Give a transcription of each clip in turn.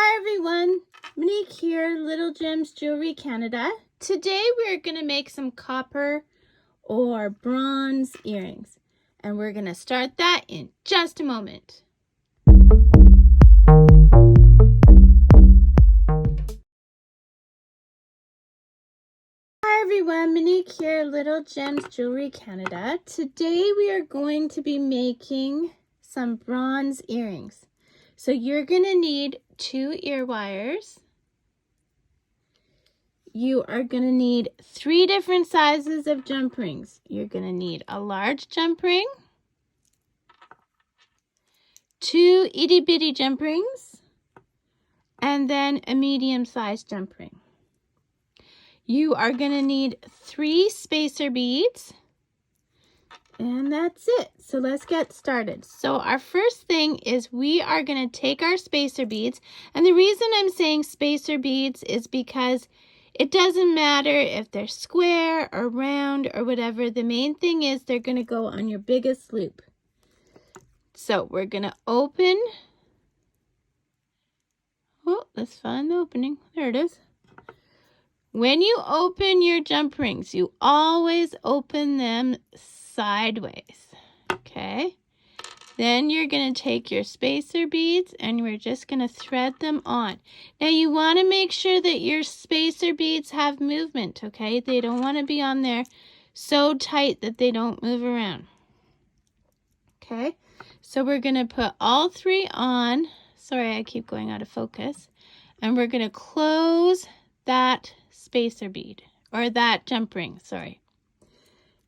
Hi everyone, Monique here, Little Gems Jewelry Canada. Today we're going to make some copper or bronze earrings, and we're going to start that in just a moment. Hi everyone, Monique here, Little Gems Jewelry Canada. Today we are going to be making some bronze earrings. So you're going to need 2 ear wires. You are going to need 3 different sizes of jump rings. You're going to need a large jump ring, 2 itty bitty jump rings, and then a medium-sized jump ring. You are going to need 3 spacer beads, and that's it. So let's get started. So our first thing is we are going to take our spacer beads, and the reason I'm saying spacer beads is because it doesn't matter if they're square or round or whatever. The main thing is they're going to go on your biggest loop. So we're going to open. Oh, let's find the opening. There it is. When you open your jump rings, you always open them sideways. Okay? Then you're going to take your spacer beads and we're just going to thread them on. Now you want to make sure that your spacer beads have movement, okay? They don't want to be on there so tight that they don't move around. Okay? So we're going to put all 3 on. Sorry, I keep going out of focus. And we're going to close that spacer bead, or that jump ring, sorry.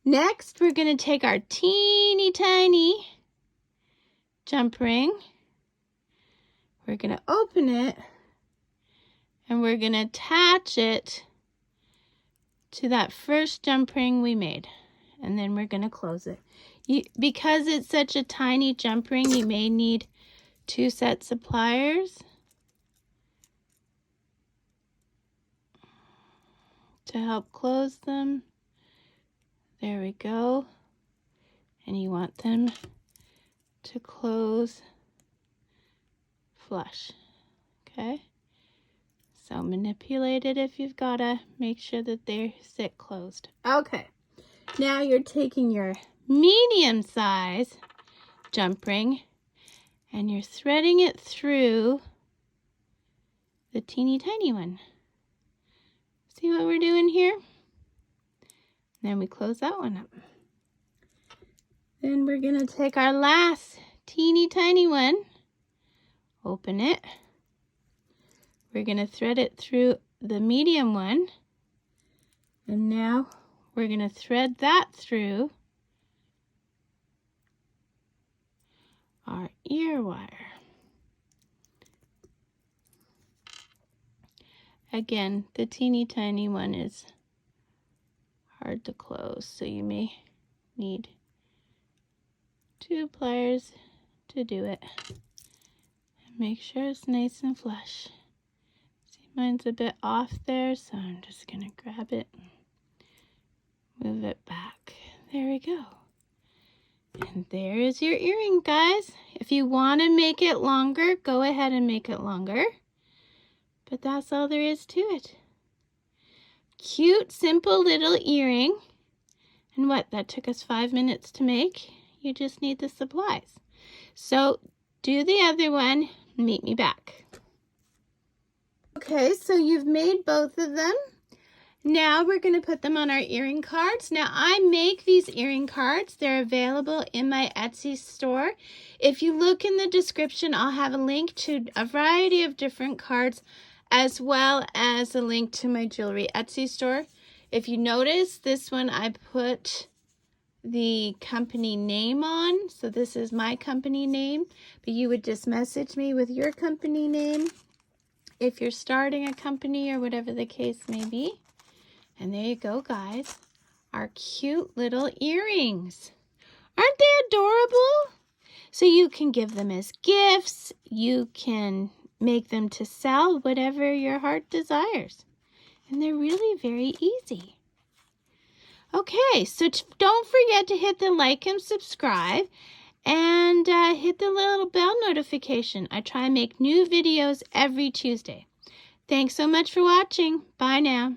Next, we're going to take our teeny tiny jump ring. We're going to open it and we're going to attach it to that first jump ring we made, and then we're going to close it. Because it's such a tiny jump ring, you may need 2 sets of pliers to help close them. There we go. And you want them to close flush. Okay? So manipulate it if you've got to. Make sure that they sit closed. Okay. Now you're taking your medium size jump ring and you're threading it through the teeny tiny one. See what we're doing here? Then we close that one up. Then we're going to take our last teeny tiny one, open it. We're going to thread it through the medium one. And now we're going to thread that through our ear wire. Again, the teeny tiny one is hard to close, so you may need 2 pliers to do it. And make sure it's nice and flush. See, mine's a bit off there, so I'm just going to grab it and move it back. There we go. And there is your earring, guys. If you want to make it longer, go ahead and make it longer. But that's all there is to it. Cute, simple little earring. And what, that took us 5 minutes to make? You just need the supplies. So do the other one, meet me back. Okay, so you've made both of them. Now we're going to put them on our earring cards. Now I make these earring cards. They're available in my Etsy store. If you look in the description, I'll have a link to a variety of different cards, as well as a link to my jewelry Etsy store. If you notice, this one I put the company name on. So this is my company name, but you would just message me with your company name if you're starting a company or whatever the case may be. And there you go, guys. Our cute little earrings. Aren't they adorable? So you can give them as gifts. You can make them to sell, whatever your heart desires. And they're really very easy. Okay, so don't forget to hit the like and subscribe. And hit the little bell notification. I try and make new videos every Tuesday. Thanks so much for watching. Bye now.